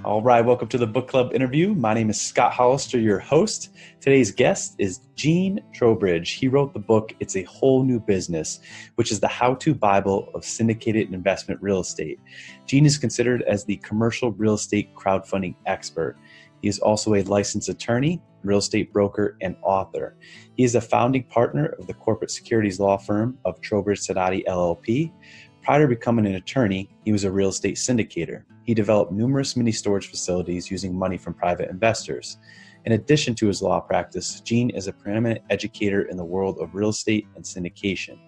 All right, welcome to the book club interview. My name is Scott Hollister, your host. Today's guest is Gene Trowbridge. He wrote the book, It's a Whole New Business, which is the how-to Bible of syndicated investment real estate. Gene is considered as the commercial real estate crowdfunding expert. He is also a licensed attorney, real estate broker, and author. He is a founding partner of the corporate securities law firm of Trowbridge LLP. Prior to becoming an attorney, he was a real estate syndicator. He developed numerous mini storage facilities using money from private investors. In addition to his law practice, Gene is a preeminent educator in the world of real estate and syndication.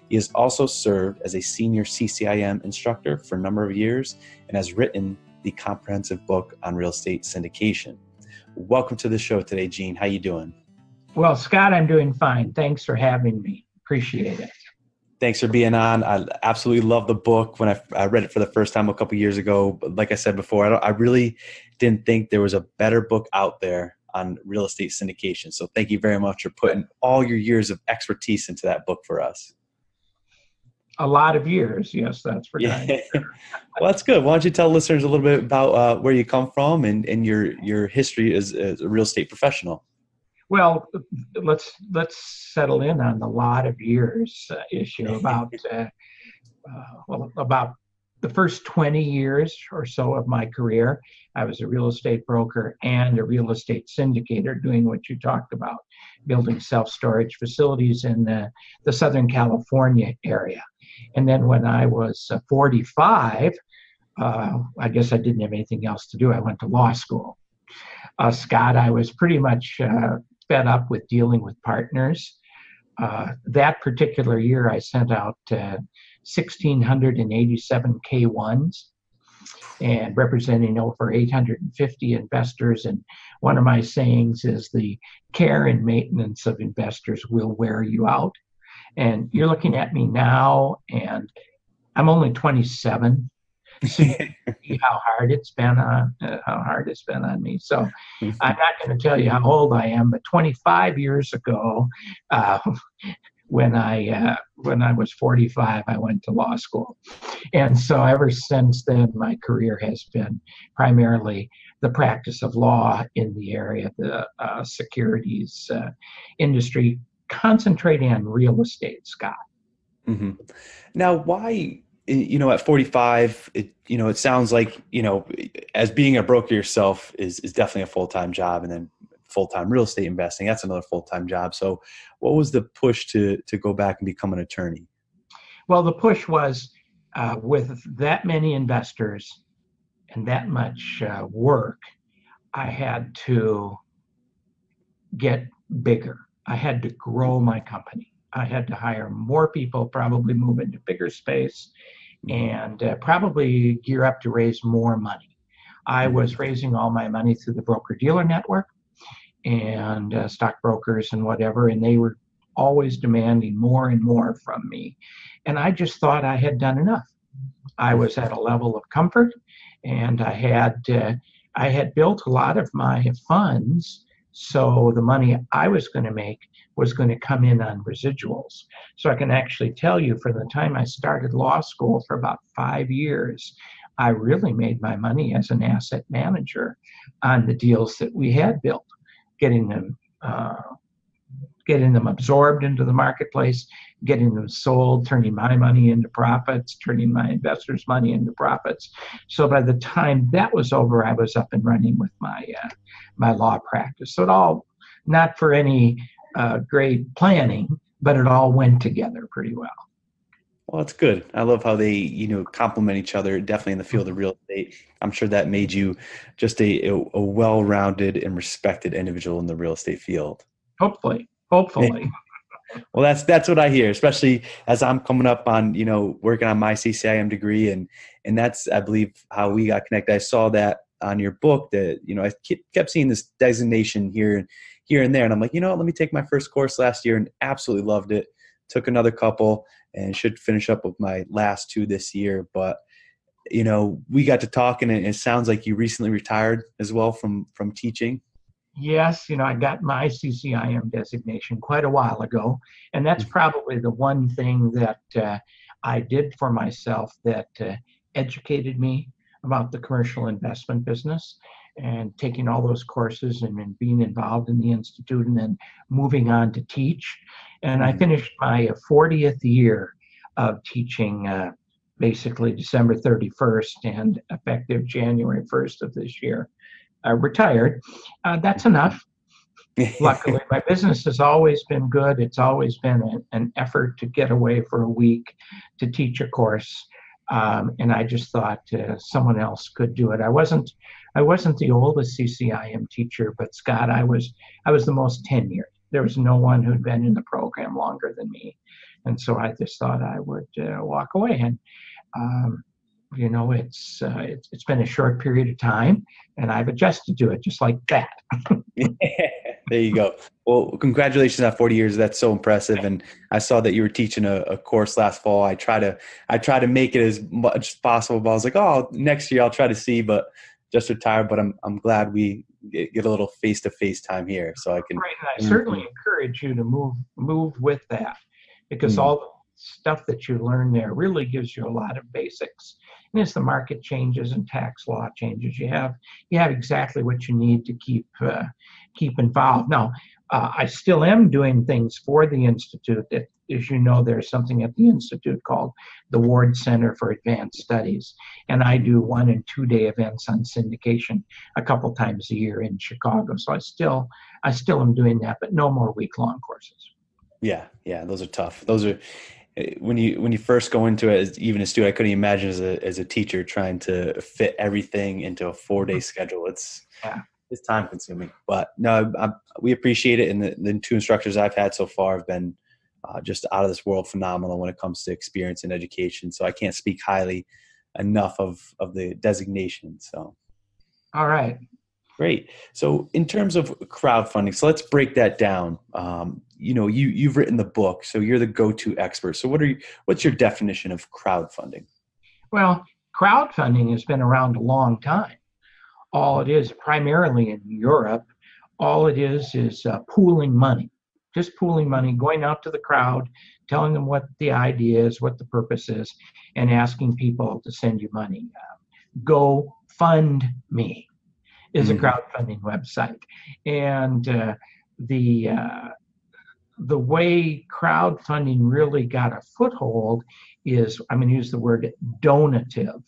He has also served as a senior CCIM instructor for a number of years and has written the comprehensive book on real estate syndication. Welcome to the show today, Gene. How you doing? Well, Scott, I'm doing fine. Thanks for having me. Appreciate it. Thanks for being on. I absolutely love the book. When I read it for the first time a couple years ago, but like I said before, I really didn't think there was a better book out there on real estate syndication. So thank you very much for putting all your years of expertise into that book for us. A lot of years. Yes, that's for yeah. sure. Well, that's good. Why don't you tell listeners a little bit about where you come from and your history as a real estate professional? Well, let's settle in on the lot of years issue. About the first 20 years or so of my career, I was a real estate broker and a real estate syndicator, doing what you talked about, building self-storage facilities in the Southern California area. And then when I was 45, I guess I didn't have anything else to do. I went to law school. Scott, I was pretty much fed up with dealing with partners. That particular year, I sent out 1,687 K-1s and representing over 850 investors. And one of my sayings is the care and maintenance of investors will wear you out. And you're looking at me now, and I'm only 27. So you see how hard it's been on me. So I'm not going to tell you how old I am, but 25 years ago, when I was 45, I went to law school, and so ever since then, my career has been primarily the practice of law in the area of the securities industry, concentrating on real estate, Scott. Mm-hmm. Now, why? At 45, it sounds like, as being a broker yourself is definitely a full-time job, and then full-time real estate investing, that's another full-time job. So what was the push to go back and become an attorney? Well, the push was with that many investors and that much work, I had to get bigger. I had to grow my company. I had to hire more people, probably move into bigger space, and probably gear up to raise more money. I was raising all my money through the broker-dealer network and stockbrokers and whatever, and they were always demanding more and more from me. And I just thought I had done enough. I was at a level of comfort, and I had built a lot of my funds, so the money I was going to make was going to come in on residuals. So I can actually tell you, from the time I started law school for about 5 years, I really made my money as an asset manager on the deals that we had built, getting them absorbed into the marketplace, getting them sold, turning my money into profits, turning my investors' money into profits. So by the time that was over, I was up and running with my law practice. So it all, not for any great planning, but it all went together pretty well. Well, that's good. I love how they, complement each other, definitely in the field of real estate. I'm sure that made you just a well-rounded and respected individual in the real estate field. Hopefully. Well, that's what I hear, especially as I'm coming up on, working on my CCIM degree. And that's, I believe, how we got connected. I saw that on your book that, I kept seeing this designation here and there. And I'm like, let me take my first course last year and absolutely loved it. Took another couple and should finish up with my last 2 this year. But, we got to talking, and it sounds like you recently retired as well from teaching. Yes, I got my CCIM designation quite a while ago, and that's probably the one thing that I did for myself that educated me, about the commercial investment business and taking all those courses and then being involved in the institute and then moving on to teach. And I finished my 40th year of teaching basically December 31st and effective January 1st of this year. I retired. That's enough. Luckily, my business has always been good. It's always been an effort to get away for a week to teach a course. And I just thought someone else could do it. I wasn't the oldest CCIM teacher, but Scott, I was the most tenured. There was no one who'd been in the program longer than me. And so I just thought I would walk away. And it's been a short period of time, and I've adjusted to it just like that. There you go. Well, congratulations on 40 years. That's so impressive. And I saw that you were teaching a course last fall. I try to make it as much as possible. But I was like, oh, next year I'll try to see, but just retired. But I'm glad we get a little face-to-face time here, so I can. Right, and I certainly encourage you to move with that, because all the stuff that you learn there really gives you a lot of basics. And as the market changes and tax law changes, you have exactly what you need to keep involved. Now, I still am doing things for the Institute. As you know, there's something at the Institute called the Ward Center for Advanced Studies. And I do 1- and 2-day events on syndication a couple times a year in Chicago. So I still am doing that, but no more week-long courses. Yeah, those are tough. Those are when you first go into it as even a student. I couldn't imagine as a teacher trying to fit everything into a 4-day schedule. It's time consuming, but no, we appreciate it. And the 2 instructors I've had so far have been just out of this world phenomenal when it comes to experience and education. So I can't speak highly enough of the designation. So, all right. Great. So in terms of crowdfunding, so let's break that down. You've written the book, so you're the go-to expert. So what's your definition of crowdfunding? Well, crowdfunding has been around a long time. All it is, primarily in Europe, all it is pooling money. Just pooling money, going out to the crowd, telling them what the idea is, what the purpose is, and asking people to send you money. GoFundMe is a crowdfunding website. And the way crowdfunding really got a foothold is, I'm going to use the word donative.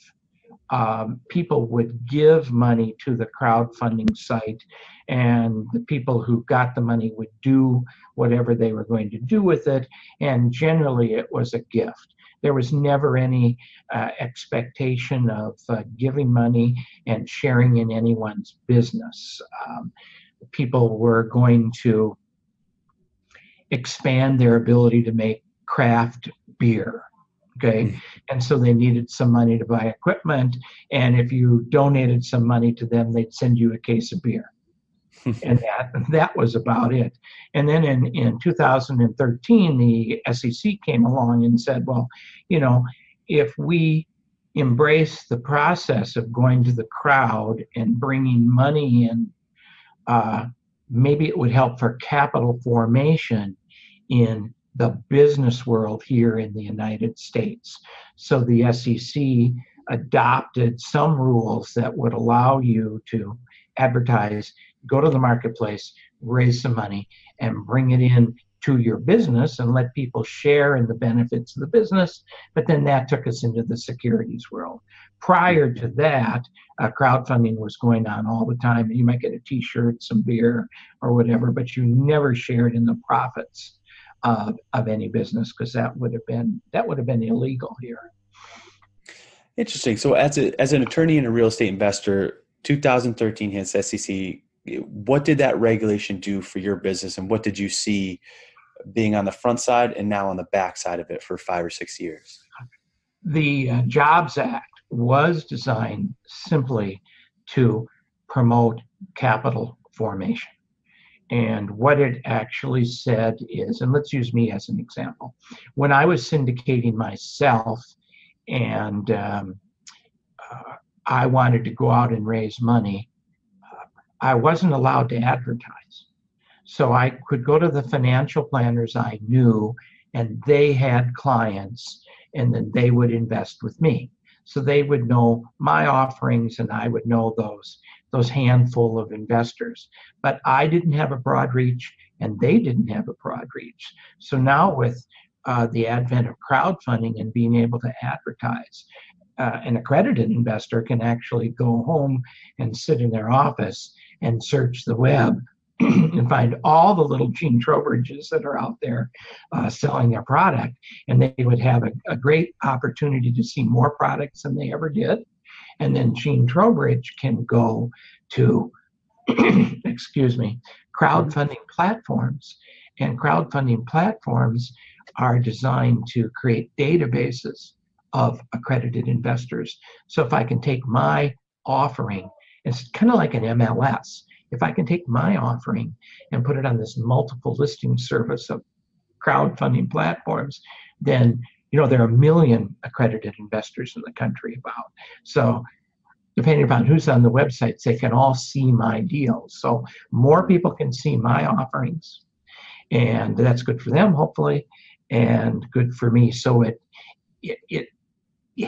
People would give money to the crowdfunding site, and the people who got the money would do whatever they were going to do with it, and generally it was a gift. There was never any expectation of giving money and sharing in anyone's business. People were going to expand their ability to make craft beer. Okay. And so they needed some money to buy equipment. And if you donated some money to them, they'd send you a case of beer. And that was about it. And then in 2013, the SEC came along and said, well, if we embrace the process of going to the crowd and bringing money in, maybe it would help for capital formation in the business world here in the United States. So the SEC adopted some rules that would allow you to advertise, go to the marketplace, raise some money, and bring it in to your business and let people share in the benefits of the business. But then that took us into the securities world. Prior to that, crowdfunding was going on all the time. You might get a t-shirt, some beer, or whatever, but you never shared in the profits of any business, because that would have been illegal here. Interesting. So as an attorney and a real estate investor, 2013 hits SEC. What did that regulation do for your business, and what did you see being on the front side and now on the back side of it for 5 or 6 years? The Jobs Act was designed simply to promote capital formation. And what it actually said is, and let's use me as an example. When I was syndicating myself and I wanted to go out and raise money, I wasn't allowed to advertise. So I could go to the financial planners I knew, and they had clients, and then they would invest with me. So they would know my offerings and I would know those handful of investors. But I didn't have a broad reach and they didn't have a broad reach. So now with the advent of crowdfunding and being able to advertise, an accredited investor can actually go home and sit in their office and search the web and find all the little Gene Trowbridges that are out there selling their product. And they would have a great opportunity to see more products than they ever did. And then Gene Trowbridge can go to, excuse me, crowdfunding platforms. And crowdfunding platforms are designed to create databases of accredited investors. So if I can take my offering, it's kind of like an MLS. If I can take my offering and put it on this multiple listing service of crowdfunding platforms, then there are 1 million accredited investors in the country about. So depending upon who's on the websites, they can all see my deals. So more people can see my offerings, and that's good for them, hopefully, and good for me. So it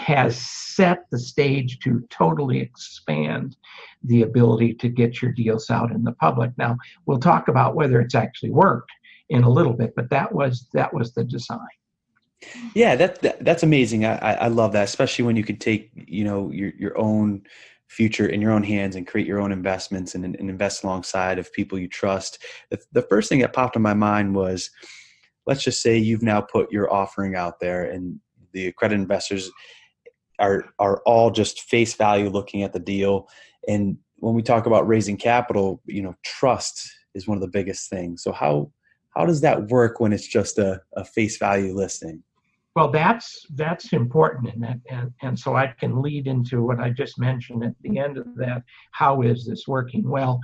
has set the stage to totally expand the ability to get your deals out in the public. Now, we'll talk about whether it's actually worked in a little bit, but that was the design. Yeah, that's amazing. I love that, especially when you can take your own future in your own hands and create your own investments and invest alongside of people you trust. The first thing that popped in my mind was, let's just say you've now put your offering out there, and the accredited investors are all just face value looking at the deal. And when we talk about raising capital, trust is one of the biggest things. So how does that work when it's just a face value listing? Well, that's important in that, and so I can lead into what I just mentioned at the end of that. How is this working? Well,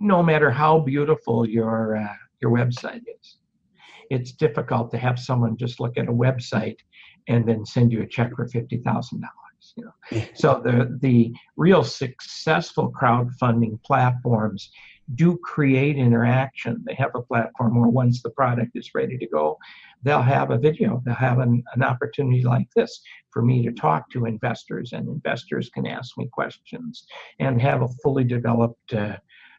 no matter how beautiful your website is, it's difficult to have someone just look at a website and then send you a check for $50,000. So the real successful crowdfunding platforms do create interaction. They have a platform where once the product is ready to go, they'll have a video. They'll have an opportunity like this for me to talk to investors, and investors can ask me questions and have a fully developed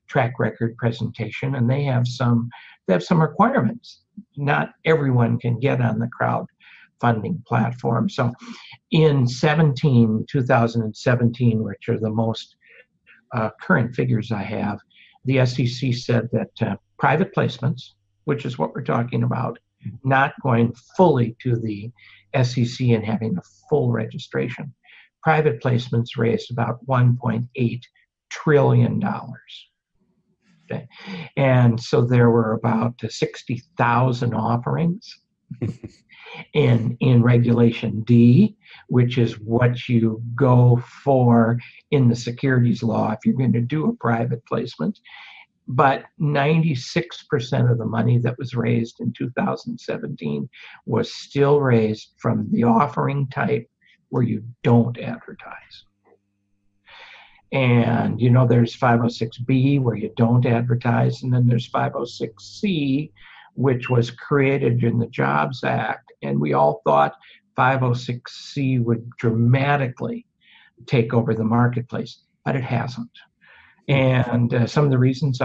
track record presentation. And they have some requirements. Not everyone can get on the crowdfunding platform. So in 2017, which are the most current figures I have, the SEC said that private placements, which is what we're talking about, not going fully to the SEC and having a full registration, private placements raised about $1.8 trillion. Okay. And so there were about 60,000 offerings in Regulation D, which is what you go for in the securities law if you're going to do a private placement. But 96% of the money that was raised in 2017 was still raised from the offering type where you don't advertise. And there's 506B where you don't advertise, and then there's 506C, which was created in the Jobs Act. And we all thought 506C would dramatically take over the marketplace, but it hasn't. And some of the reasons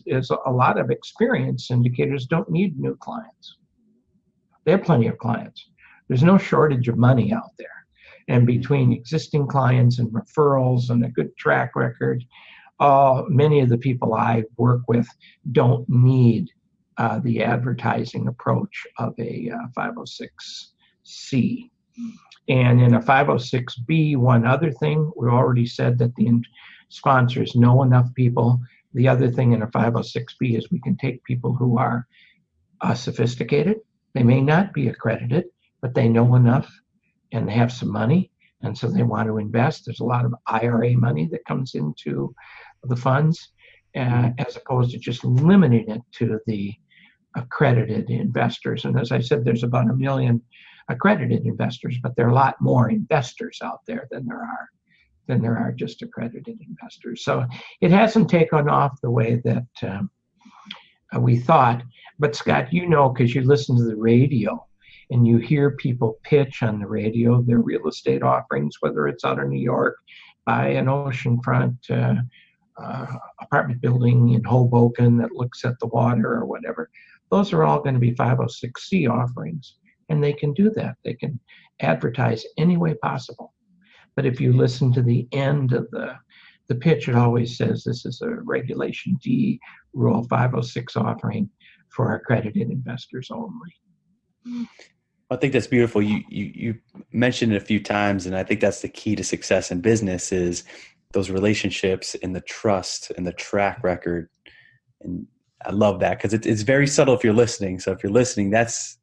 is a lot of experienced syndicators don't need new clients. They have plenty of clients. There's no shortage of money out there. And between existing clients and referrals and a good track record, many of the people I work with don't need the advertising approach of a 506C. And in a 506B, one other thing, we already said that the sponsors know enough people. The other thing in a 506B is we can take people who are sophisticated. They may not be accredited, but they know enough and they have some money, and so they want to invest. There's a lot of IRA money that comes into the funds, as opposed to just limiting it to the accredited investors. And as I said, there's about 1 million accredited investors, but there are a lot more investors out there than there are just accredited investors. So it hasn't taken off the way that we thought. But Scott, because you listen to the radio, and you hear people pitch on the radio their real estate offerings, whether it's out of New York, buy an oceanfront apartment building in Hoboken that looks at the water or whatever. Those are all going to be 506c offerings, and they can do that. They can advertise any way possible. But if you listen to the end of the pitch, it always says this is a Regulation D Rule 506 offering for accredited investors only. I think that's beautiful. You mentioned it a few times, and I think that's the key to success in business is those relationships and the trust and the track record. And I love that because it's very subtle if you're listening. So if you're listening, that's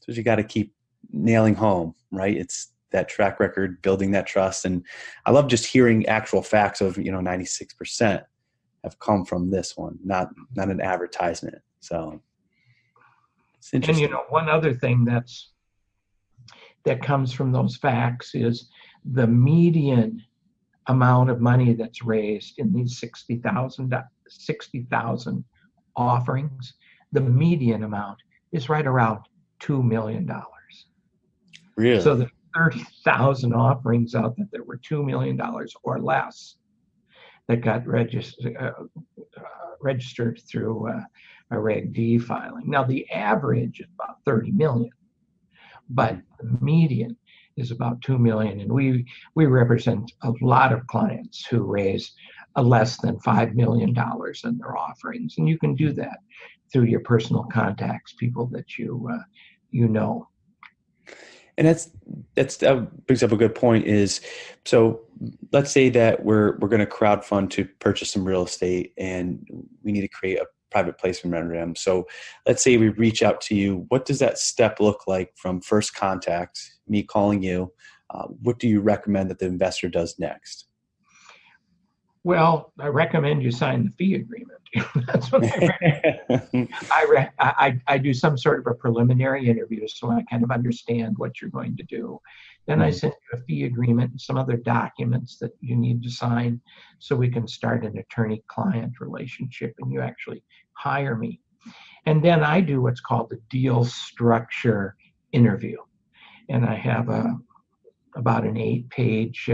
what you got to keep nailing home, right? It's that track record, building that trust. And I love just hearing actual facts of, 96% have come from this one, not an advertisement. So it's interesting. And, one other thing that comes from those facts is the median amount of money that's raised in these 60,000 offerings. The median amount is right around $2 million. Really? So the 30,000 offerings out there that were $2 million or less that got registered through a Reg D filing. Now the average is about 30 million, but the median is about 2 million, and we represent a lot of clients who raise less than $5 million in their offerings, and you can do that through your personal contacts, people that you know. And that brings up a good point. Is so let's say that we're going to crowdfund to purchase some real estate, and we need to create a private placement memorandum. So let's say we reach out to you. What does that step look like from first contact, me calling you? What do you recommend that the investor does next? Well, I recommend you sign the fee agreement. That's what I recommend. I do some sort of a preliminary interview so I kind of understand what you're going to do. Then I send you a fee agreement and some other documents that you need to sign so we can start an attorney-client relationship and you actually hire me. And then I do what's called the deal structure interview. And I have about an 8-page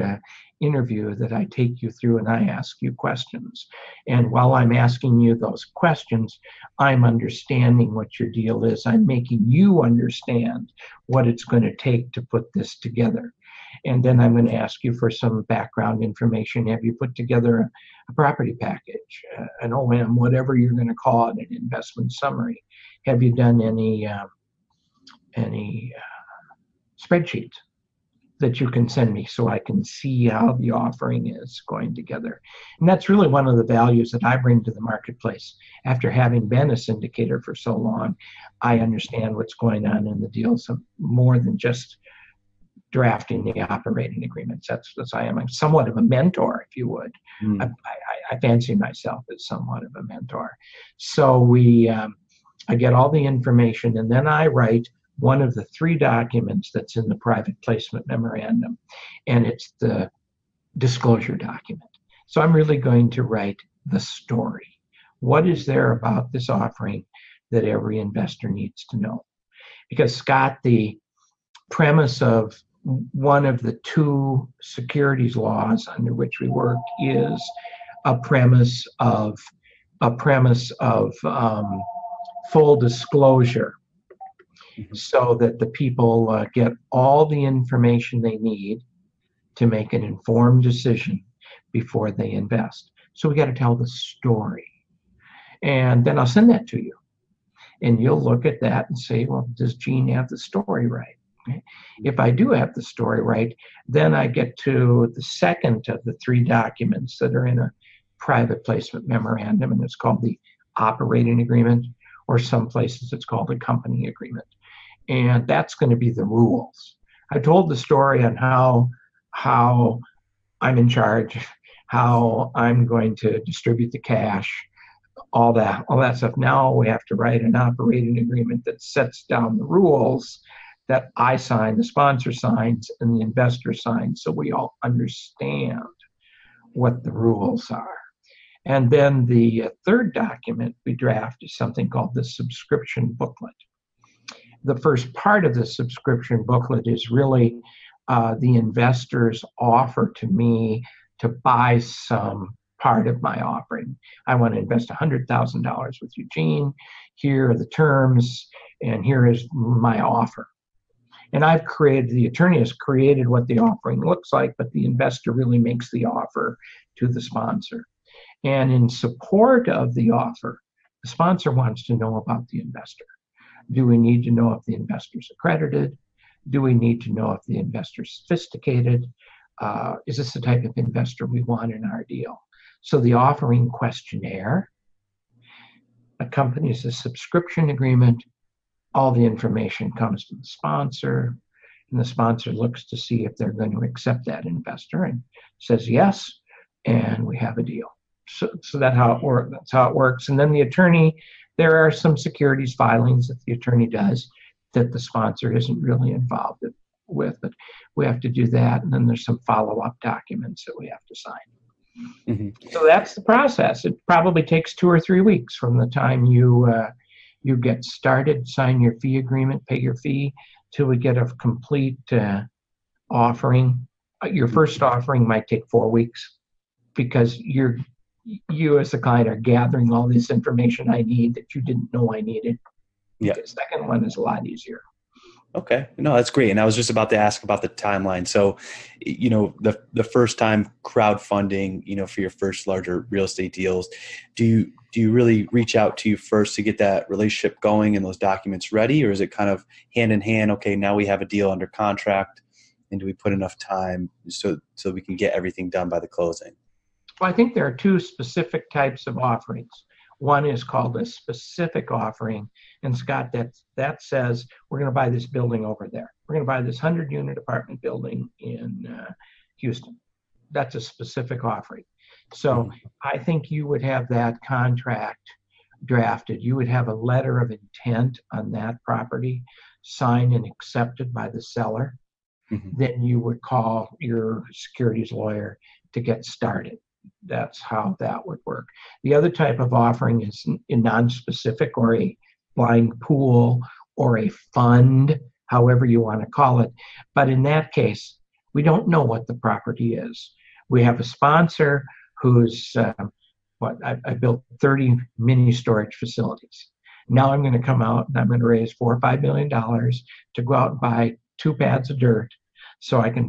interview that I take you through, and I ask you questions. And while I'm asking you those questions, I'm understanding what your deal is. I'm making you understand what it's going to take to put this together. And then I'm going to ask you for some background information. Have you put together a property package, an OM, whatever you're going to call it, an investment summary? Have you done any spreadsheets that you can send me so I can see how the offering is going together? And that's really one of the values that I bring to the marketplace. After having been a syndicator for so long, I understand what's going on in the deals more than just drafting the operating agreements. That's I am somewhat of a mentor, if you would. I fancy myself as somewhat of a mentor. So I get all the information, and then I write one of the 3 documents that's in the private placement memorandum, and it's the disclosure document. So I'm really going to write the story. What is there about this offering that every investor needs to know? Because, Scott, the premise of one of the 2 securities laws under which we work is a premise of full disclosure, so that the people get all the information they need to make an informed decision before they invest. So we got to tell the story. And then I'll send that to you. And you'll look at that and say, well, does Gene have the story right? Okay. If I do have the story right, then I get to the second of the 3 documents that are in a private placement memorandum, and it's called the operating agreement, or some places it's called a company agreement. And that's going to be the rules. I told the story on how I'm in charge, how I'm going to distribute the cash, all that stuff. Now we have to write an operating agreement that sets down the rules that I sign, the sponsor signs, and the investor signs, so we all understand what the rules are. And then the 3rd document we draft is something called the subscription booklet. the first part of the subscription booklet is really the investor's offer to me to buy some part of my offering. I want to invest $100,000 with Eugene. Here are the terms, and here is my offer. And the attorney has created what the offering looks like, but the investor really makes the offer to the sponsor. And in support of the offer, the sponsor wants to know about the investor. Do we need to know if the investor's accredited? Do we need to know if the investor's sophisticated? Is this the type of investor we want in our deal? So the offering questionnaire accompanies the subscription agreement. All the information comes to the sponsor, and the sponsor looks to see if they're going to accept that investor and says yes, and we have a deal. So that's how it works. And then the attorney, there are some securities filings that the attorney does that the sponsor isn't really involved with, but we have to do that. And then there's some follow-up documents that we have to sign. Mm-hmm. So that's the process. It probably takes 2 or 3 weeks from the time you get started, sign your fee agreement, pay your fee, till we get a complete offering. Your first offering might take 4 weeks because you as the client are gathering all this information I need that you didn't know I needed. Yeah. The second one is a lot easier. Okay. No, that's great. And I was just about to ask about the timeline. So, the first time crowdfunding, for your first larger real estate deals, do you really reach out to you first to get that relationship going and those documents ready? Or is it kind of hand in hand? Okay, now we have a deal under contract, and do we put enough time so we can get everything done by the closing? Well, I think there are 2 specific types of offerings. One is called a specific offering. And Scott, that says, we're going to buy this building over there. We're going to buy this 100-unit apartment building in Houston. That's a specific offering. So I think you would have that contract drafted. You would have a letter of intent on that property signed and accepted by the seller. Mm-hmm. Then you would call your securities lawyer to get started. That's how that would work. The other type of offering is a non-specific or a blind pool or a fund, however you want to call it. But in that case, we don't know what the property is. We have a sponsor who's, I built 30 mini storage facilities. Now I'm going to come out and I'm going to raise $4 or $5 million to go out and buy 2 pads of dirt so I can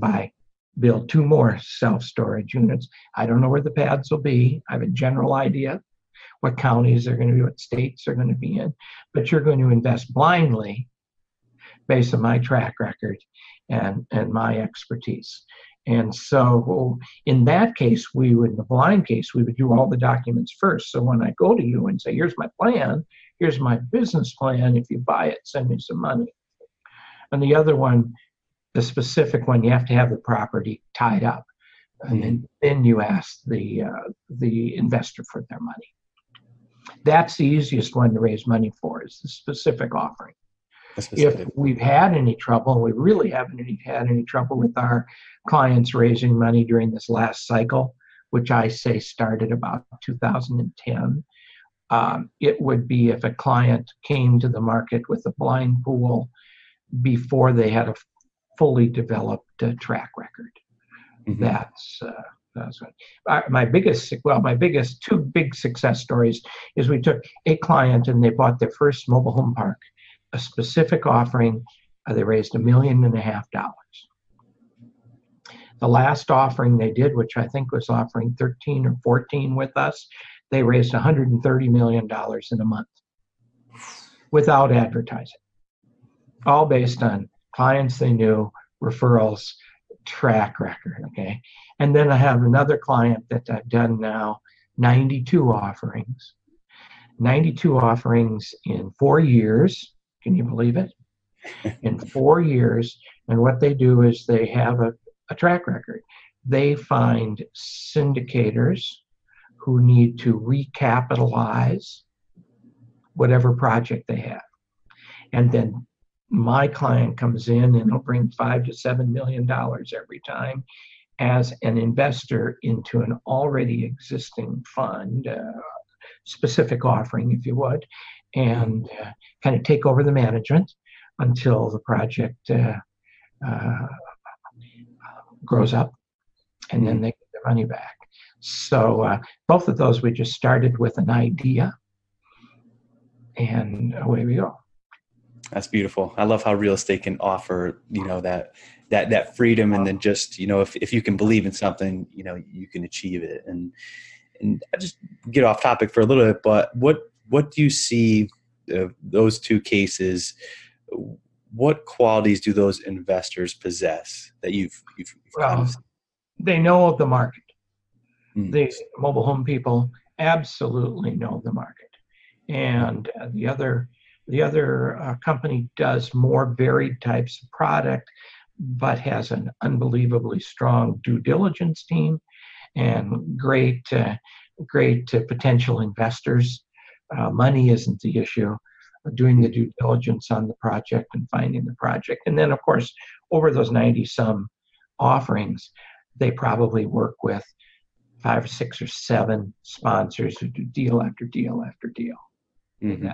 build 2 more self-storage units. I don't know where the pads will be. I have a general idea what counties they're going to be, what states they're going to be in, but you're going to invest blindly based on my track record and my expertise. And so in that case, in the blind case, we would do all the documents first. So when I go to you and say, here's my plan, here's my business plan, if you buy it, send me some money. And the other one, the specific one, you have to have the property tied up. And then you ask the investor for their money. That's the easiest one to raise money for, is the specific offering. If we've had any trouble, we really haven't had any trouble with our clients raising money during this last cycle, which I say started about 2010. It would be if a client came to the market with a blind pool before they had a fully developed track record. Mm-hmm. That's what my biggest 2 big success stories is we took a client and they bought their first mobile home park, a specific offering. They raised $1.5 million. The last offering they did, which I think was offering 13 or 14 with us, they raised $130 million in a month without advertising, all based on clients they knew, referrals, track record, okay? And then I have another client that I've done now 92 offerings. 92 offerings in 4 years. Can you believe it? In 4 years. And what they do is they have a track record. They find syndicators who need to recapitalize whatever project they have. And then my client comes in and he'll bring $5 to $7 million every time as an investor into an already existing fund, specific offering, if you would, and kind of take over the management. until the project grows up, and then they get their money back. So both of those, we just started with an idea, and away we go. That's beautiful. I love how real estate can offer, that freedom, and then just, if you can believe in something, you can achieve it. And I just get off topic for a little bit, but what do you see those two cases? What qualities do those investors possess that you've kind of seen? They know the market. The mobile home people absolutely know the market, and the other company does more varied types of product, but has an unbelievably strong due diligence team and great potential investors. Money isn't the issue. Doing the due diligence on the project and finding the project, and then of course over those 90 some offerings, they probably work with 5 or 6 or 7 sponsors who do deal after deal after deal. Mm-hmm.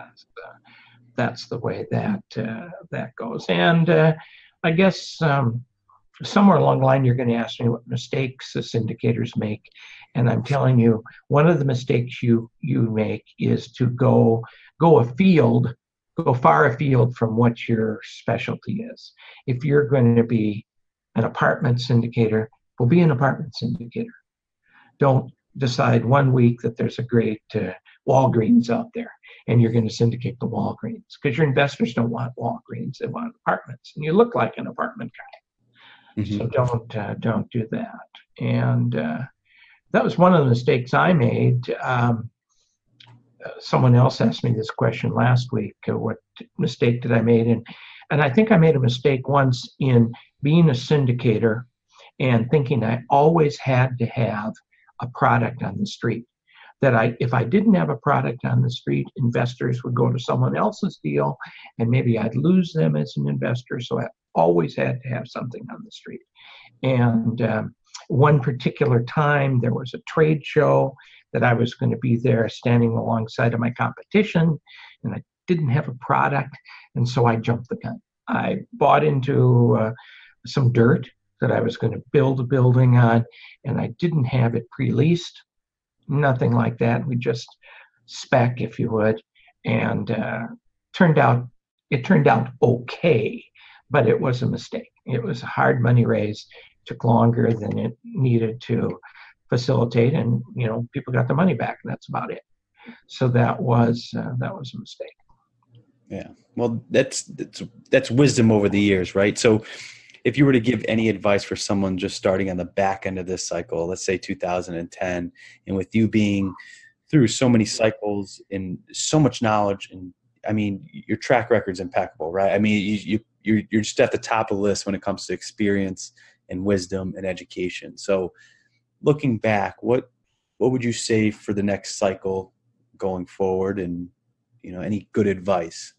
That's the way that goes. And I guess somewhere along the line you're going to ask me what mistakes the syndicators make, and I'm telling you, one of the mistakes you make is to go far afield from what your specialty is. If you're going to be an apartment syndicator, well, be an apartment syndicator. Don't decide one week that there's a great Walgreens out there and you're going to syndicate the Walgreens, because your investors don't want Walgreens, they want apartments, and you look like an apartment guy. Mm-hmm. So don't do that. And that was one of the mistakes I made. Someone else asked me this question last week, what mistake did I make? And I think I made a mistake once in being a syndicator and thinking I always had to have a product on the street. That if I didn't have a product on the street, investors would go to someone else's deal, and maybe I'd lose them as an investor. So I always had to have something on the street. And one particular time, there was a trade show that I was going to be there standing alongside of my competition, and I didn't have a product, and so I jumped the gun. I bought into some dirt that I was going to build a building on, and I didn't have it pre-leased, nothing like that. We just spec, if you would, and it turned out okay, but it was a mistake. It was a hard money raise, took longer than it needed to facilitate, and people got the money back, and that's about it. So that was a mistake. Yeah, well, that's wisdom over the years, right? So if you were to give any advice for someone just starting on the back end of this cycle, let's say 2010, and with you being through so many cycles and so much knowledge, and I mean, your track record's impeccable, right? I mean, you're just at the top of the list when it comes to experience and wisdom and education. So looking back, what would you say for the next cycle going forward, and any good advice?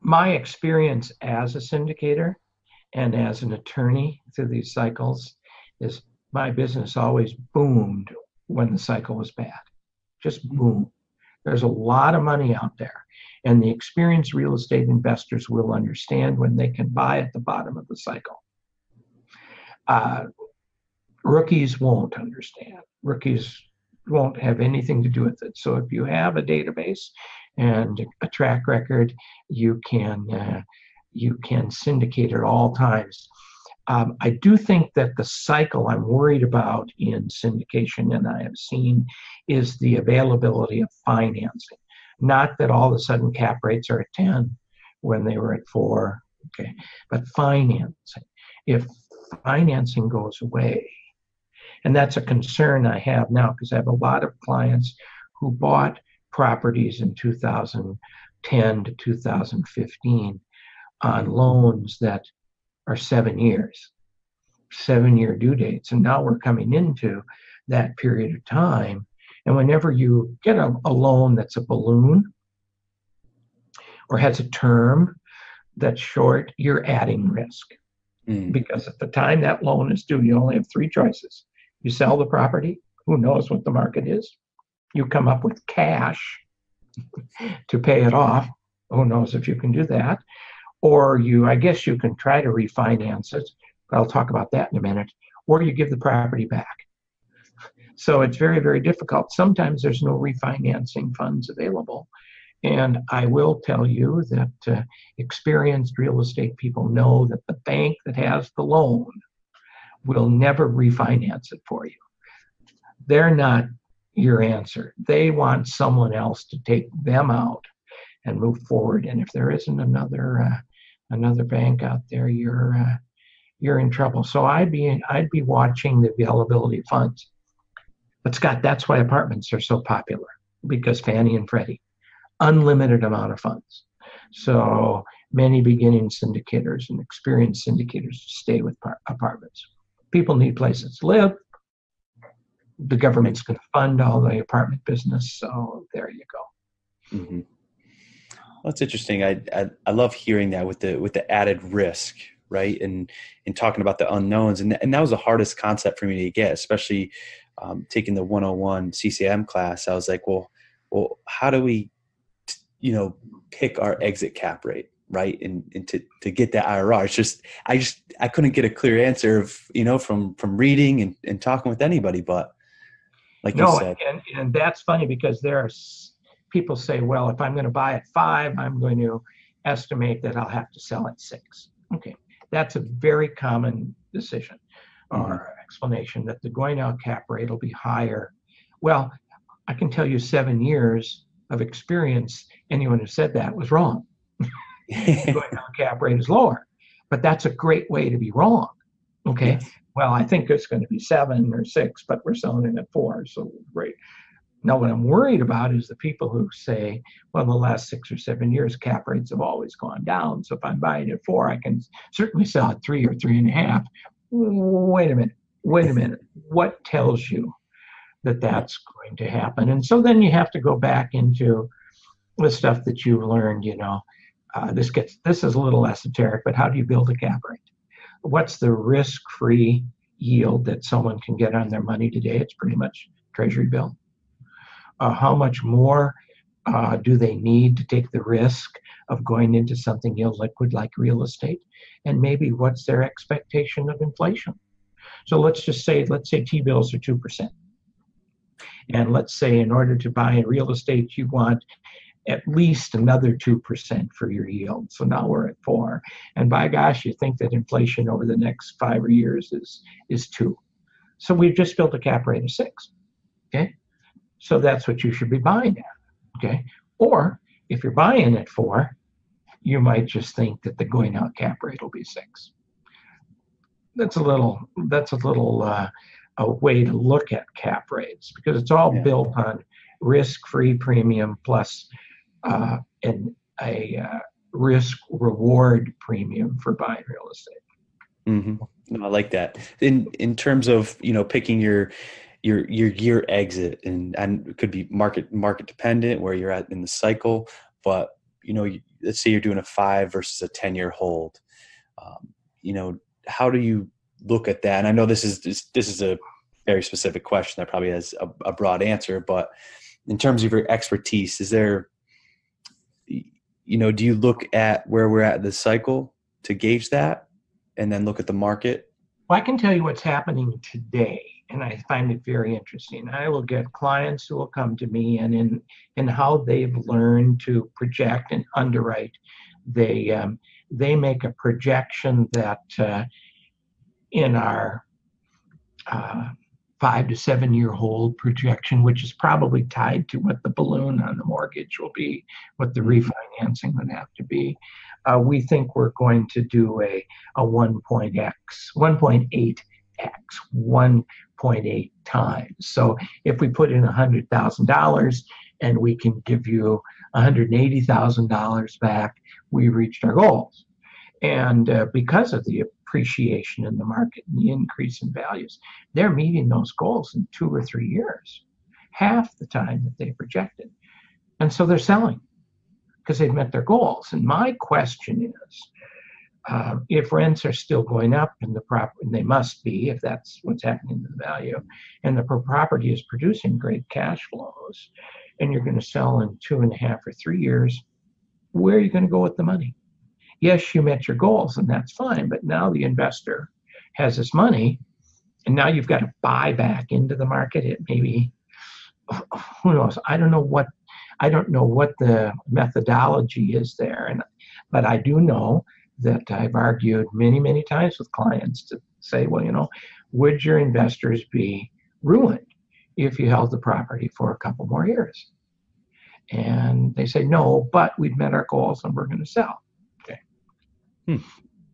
My experience as a syndicator and as an attorney through these cycles is my business always boomed when the cycle was bad. Just boom. There's a lot of money out there, and the experienced real estate investors will understand when they can buy at the bottom of the cycle. Rookies won't understand. Rookies won't have anything to do with it. So if you have a database and a track record, you can syndicate at all times. I do think that the cycle I'm worried about in syndication, and I have seen, is the availability of financing. Not that all of a sudden cap rates are at 10 when they were at 4, okay, but financing. If financing goes away, and that's a concern I have now, because I have a lot of clients who bought properties in 2010 to 2015 on loans that are 7 years, 7-year due dates. And now we're coming into that period of time. And whenever you get a loan that's a balloon or has a term that's short, you're adding risk. Because at the time that loan is due, you only have 3 choices. You sell the property, who knows what the market is. You come up with cash to pay it off, who knows if you can do that. or I guess you can try to refinance it, but I'll talk about that in a minute, or you give the property back. So it's very, very difficult. Sometimes there's no refinancing funds available. And I will tell you that experienced real estate people know that the bank that has the loan will never refinance it for you. They're not your answer. They want someone else to take them out and move forward. And if there isn't another bank out there, you're in trouble. So I'd be watching the availability of funds. But Scott, that's why apartments are so popular, because Fannie and Freddie, unlimited amount of funds. So many beginning syndicators and experienced syndicators stay with apartments. People need places to live. The government's going to fund all the apartment business. So there you go. Mm-hmm. Well, that's interesting. I love hearing that with the added risk, right? And talking about the unknowns. And that was the hardest concept for me to get, especially taking the 101 CCM class. I was like, well, how do we, pick our exit cap rate, right? And to get that IRR. It's just, I couldn't get a clear answer from reading and talking with anybody, but like you said. And that's funny, because there are people say, well, if I'm going to buy at 5, I'm going to estimate that I'll have to sell at 6. Okay. That's a very common decision or explanation, that the going out cap rate will be higher. Well, I can tell you 7 years of experience, anyone who said that was wrong. The going out cap rate is lower, but that's a great way to be wrong. Okay. Yes. Well, I think it's going to be 7 or 6, but we're selling it at 4. So great. Now, what I'm worried about is the people who say, well, in the last 6 or 7 years, cap rates have always gone down. So if I'm buying at 4, I can certainly sell at 3 or 3.5. Wait a minute. What tells you that that's going to happen? And so then you have to go back into the stuff that you've learned. This is a little esoteric, but how do you build a cap rate? What's the risk-free yield that someone can get on their money today? It's pretty much Treasury bill. How much more do they need to take the risk of going into something illiquid like real estate? And maybe what's their expectation of inflation? So let's say T-bills are 2%. And let's say in order to buy in real estate, you want at least another 2% for your yield. So now we're at 4. And by gosh, you think that inflation over the next 5 years is 2. So we've just built a cap rate of 6. Okay. So that's what you should be buying at. Okay. Or if you're buying at 4, you might just think that the going out cap rate will be 6. That's a way to look at cap rates, because it's all built on risk-free premium plus a risk-reward premium for buying real estate. Mm-hmm. No, I like that. In terms of picking your year exit, and it could be market dependent where you're at in the cycle, but let's say you're doing a 5 versus a 10-year hold. How do you look at that? And I know this is a very specific question that probably has a broad answer, but in terms of your expertise, is there, do you look at where we're at in the cycle to gauge that and then look at the market? Well, I can tell you what's happening today, and I find it very interesting. I will get clients who will come to me, and in how they've learned to project and underwrite, they make a projection that in our 5 to 7 year hold projection, which is probably tied to what the balloon on the mortgage will be, what the refinancing would have to be. We think we're going to do a 1.8x, 1.8 times. So if we put in $100,000 and we can give you $180,000 back, we reached our goals. And because of the appreciation in the market and the increase in values, they're meeting those goals in 2 or 3 years, half the time that they projected. And so they're selling because they've met their goals. And my question is, if rents are still going up in the property, and they must be if that's what's happening to the value, and the property is producing great cash flows, and you're going to sell in 2.5 or 3 years, where are you going to go with the money? yes, you met your goals and that's fine, but now the investor has this money and now you've got to buy back into the market. It maybe, who knows? I don't know what the methodology is there. But I do know that I've argued many, many times with clients to say, well, would your investors be ruined if you held the property for a couple more years? And they say, no, but we've met our goals and we're going to sell. Okay.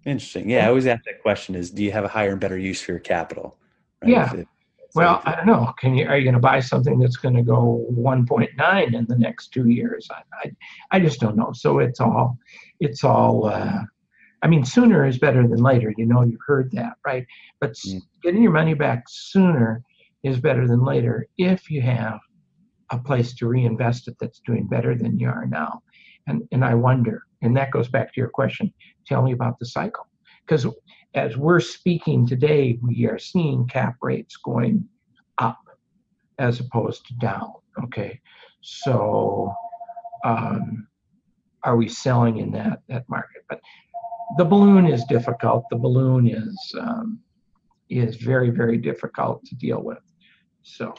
Interesting. Yeah, I always ask that question is, do you have a higher and better use for your capital? Right? Yeah. Well, I don't know. Are you going to buy something that's going to go 1.9 in the next 2 years? I just don't know. So it's all. I mean, sooner is better than later. You've heard that, right? But getting your money back sooner is better than later if you have a place to reinvest it that's doing better than you are now. And I wonder, and that goes back to your question. Tell me about the cycle, because as we're speaking today, we are seeing cap rates going up as opposed to down. Okay, so are we selling in that market? But the balloon is difficult. The balloon is very, very difficult to deal with. So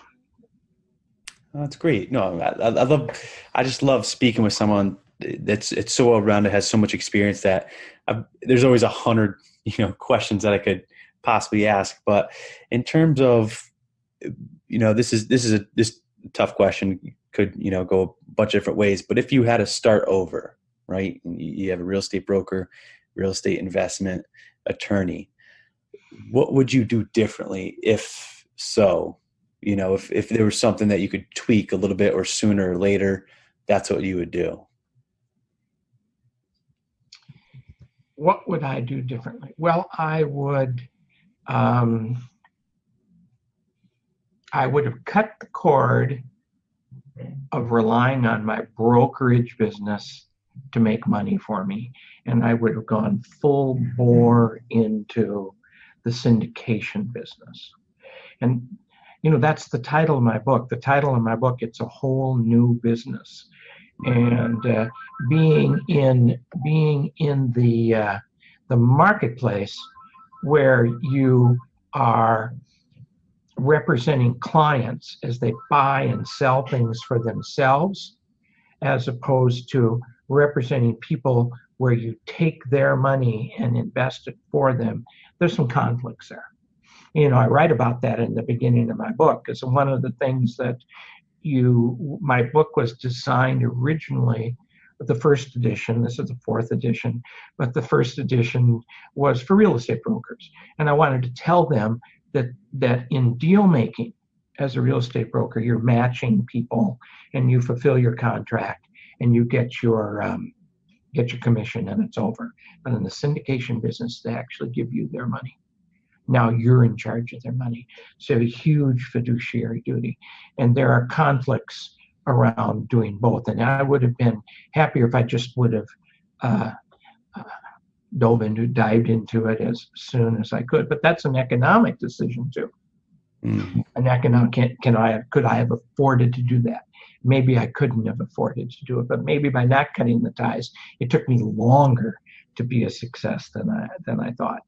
that's great. No, I just love speaking with someone it's so well-rounded, has so much experience that there's always 100 questions that I could possibly ask. But in terms of this is a tough question, could go a bunch of different ways. But if you had to start over, right? You have a real estate broker, real estate investment attorney. What would you do differently if so? If there was something that you could tweak a little bit or sooner or later, that's what you would do. What would I do differently? Well, I would have cut the cord of relying on my brokerage business to make money for me. And I would have gone full bore into the syndication business. And, that's the title of my book. The title of my book, it's a whole new business. And being in the marketplace where you are representing clients as they buy and sell things for themselves, as opposed to representing people where you take their money and invest it for them, there's some conflicts there. I write about that in the beginning of my book, because one of the things that my book was designed originally, the first edition, this is the fourth edition, but the first edition was for real estate brokers. And I wanted to tell them that in deal making as a real estate broker, you're matching people and you fulfill your contract and you get your commission and it's over. But in the syndication business, they actually give you their money. Now you're in charge of their money. So you have a huge fiduciary duty. And there are conflicts around doing both. And I would have been happier if I just would have dived into it as soon as I could. But that's an economic decision too. An economic, could I have afforded to do that? Maybe I couldn't have afforded to do it, but maybe by not cutting the ties, it took me longer to be a success than I thought.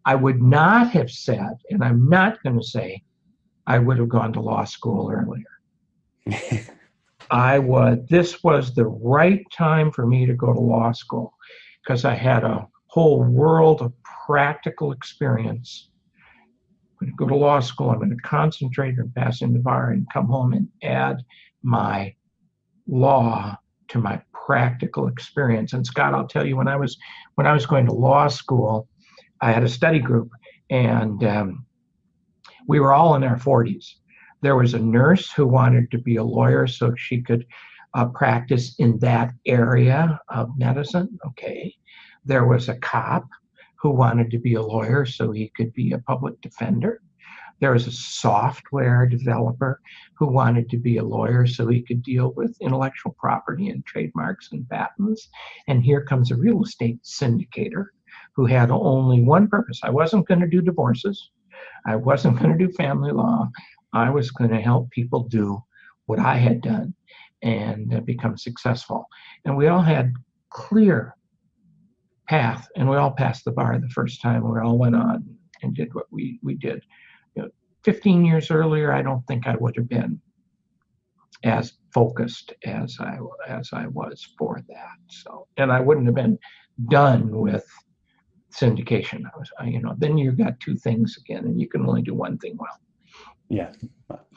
I would not have said, and I'm not going to say, I would have gone to law school earlier. This was the right time for me to go to law school because I had a whole world of practical experience. I'm going to go to law school. I'm going to concentrate on passing the bar and come home and add my law to my practical experience. And Scott, I'll tell you, when I was going to law school, I had a study group, and we were all in our 40s. There was a nurse who wanted to be a lawyer so she could practice in that area of medicine. Okay. There was a cop who wanted to be a lawyer so he could be a public defender. There was a software developer who wanted to be a lawyer so he could deal with intellectual property and trademarks and patents. And here comes a real estate syndicator who had only one purpose. I wasn't going to do divorces. I wasn't going to do family law. I was going to help people do what I had done and become successful. And we all had clear path, and we all passed the bar the first time. We all went on and did what we did. 15 years earlier, I don't think I would have been as focused as I was for that. So, and I wouldn't have been done with syndication. Then you've got two things again, and you can only do one thing well. Yeah.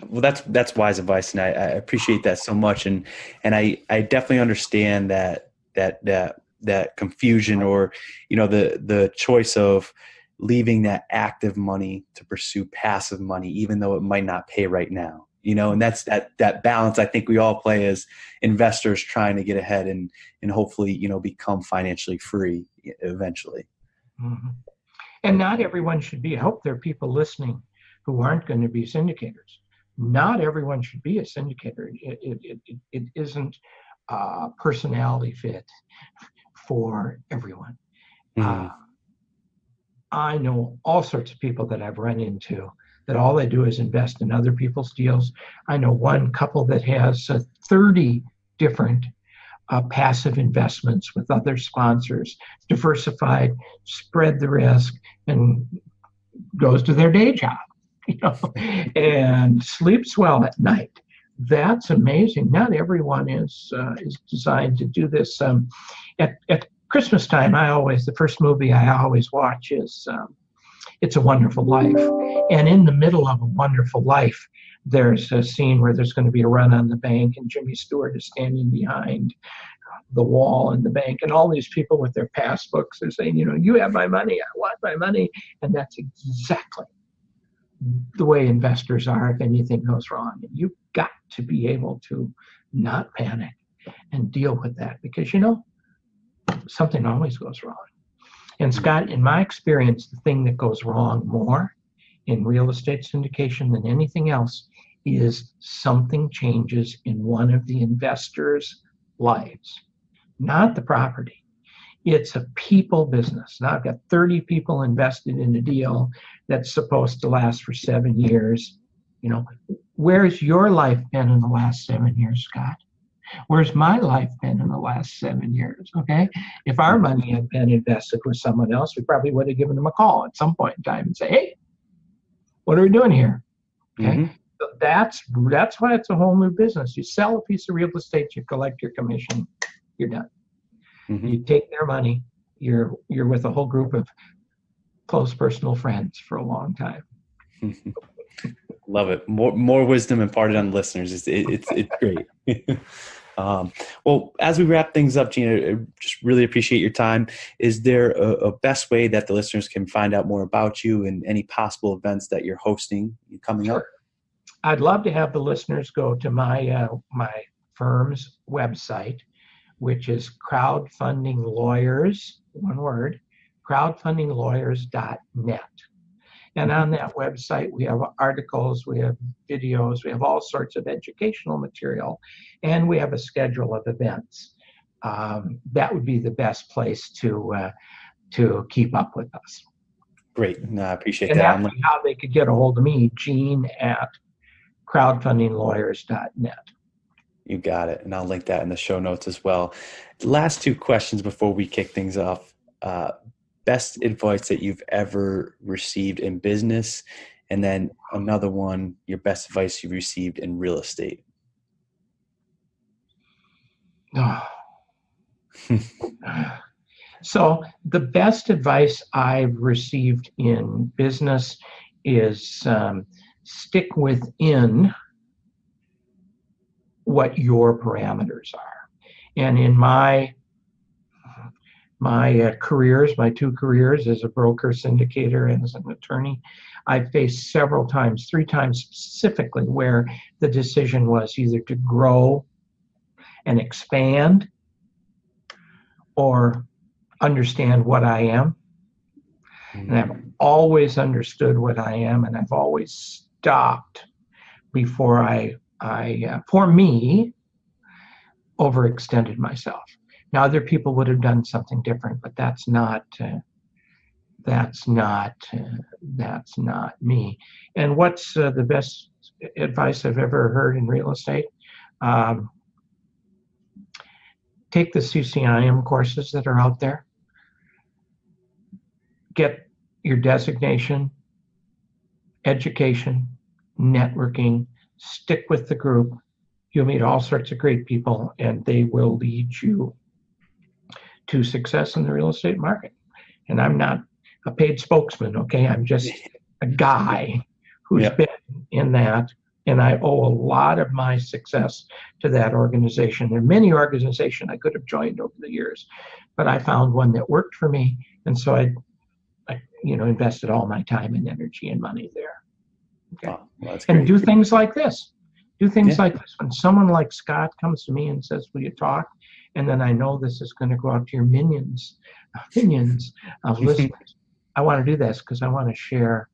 Well, that's wise advice, and I appreciate that so much. And I definitely understand that confusion, or, the choice of leaving that active money to pursue passive money, even though it might not pay right now. And that's that balance I think we all play as investors, trying to get ahead and hopefully, become financially free eventually. Mm-hmm. And not everyone should be. I hope there are people listening who aren't going to be syndicators. Not everyone should be a syndicator. It isn't a personality fit for everyone. Mm-hmm. I know all sorts of people that I've run into that all they do is invest in other people's deals. I know one couple that has 30 different passive investments with other sponsors, diversified, spread the risk, and goes to their day job, and sleeps well at night. That's amazing. Not everyone is designed to do this. At Christmas time, the first movie I always watch is It's a Wonderful Life. And in the middle of A Wonderful Life, there's a scene where there's going to be a run on the bank, and Jimmy Stewart is standing behind the wall in the bank, and all these people with their passbooks are saying, you have my money, I want my money. And that's exactly the way investors are if anything goes wrong. And you've got to be able to not panic and deal with that, because something always goes wrong. And Scott, in my experience, the thing that goes wrong more in real estate syndication than anything else is something changes in one of the investors' lives, not the property. It's a people business. Now I've got 30 people invested in a deal that's supposed to last for 7 years. Where's your life been in the last 7 years, Scott? Where's my life been in the last 7 years? Okay. If our money had been invested with someone else, we probably would have given them a call at some point in time and say, hey, what are we doing here? Okay. Mm-hmm. So that's why it's a whole new business. You sell a piece of real estate, you collect your commission, you're done. Mm-hmm. You take their money, you're with a whole group of close personal friends for a long time. Love it. More wisdom imparted on listeners. It's great. Well, as we wrap things up, Gene, I just really appreciate your time. Is there a best way that the listeners can find out more about you and any possible events that you're hosting coming up? I'd love to have the listeners go to my firm's website, which is Crowdfunding Lawyers, one word, crowdfundinglawyers.net. And on that website, we have articles, we have videos, we have all sorts of educational material, and we have a schedule of events. That would be the best place to keep up with us. Great. No, I appreciate and that. And that's how they could get a hold of me, Gene at crowdfundinglawyers.net. You got it. And I'll link that in the show notes as well. The last two questions before we kick things off. Best advice that you've ever received in business, and then another one, your best advice you've received in real estate. So the best advice I've received in business is stick within what your parameters are. And in my careers, my two careers as a broker, syndicator, and as an attorney, I've faced several times, 3 times specifically, where the decision was either to grow and expand or understand what I am. Mm-hmm. And I've always understood what I am, and I've always stopped before I for me, overextended myself. Now, other people would have done something different, but that's not me. And what's the best advice I've ever heard in real estate? Take the CCIM courses that are out there. get your designation, education, networking, stick with the group. You'll meet all sorts of great people, and they will lead you to success in the real estate market. And I'm not a paid spokesman, okay? I'm just a guy who's been in that, and I owe a lot of my success to that organization. There are many organizations I could have joined over the years, but I found one that worked for me, and so I invested all my time and energy and money there. Okay. Oh, well, that's and great. do things like this. Do things like this. When someone like Scott comes to me and says, will you talk? And then I know this is going to go out to your minions of listeners. I want to do this because I want to share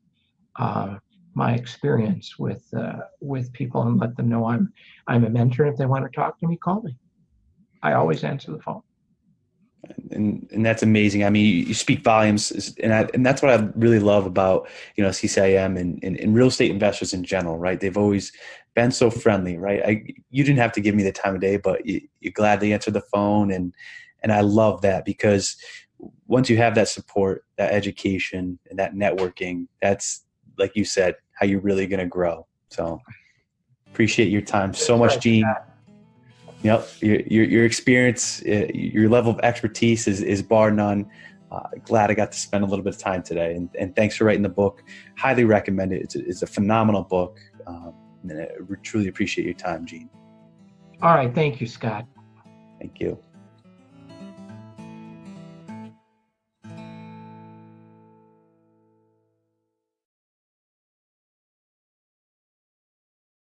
my experience with people and let them know I'm a mentor. If they want to talk to me, call me. I always answer the phone. And that's amazing. I mean, you speak volumes, and that's what I really love about CCIM and real estate investors in general, right? They've always been so friendly, right? You didn't have to give me the time of day, but you gladly answered the phone, and I love that, because once you have that support, that education, and that networking, that's, like you said, how you're really going to grow. So appreciate your time so much, Gene. Yep, your experience, your level of expertise is bar none. Glad I got to spend a little bit of time today, and thanks for writing the book. Highly recommend it. It's a phenomenal book, and I truly appreciate your time, Gene. All right, thank you, Scott. Thank you.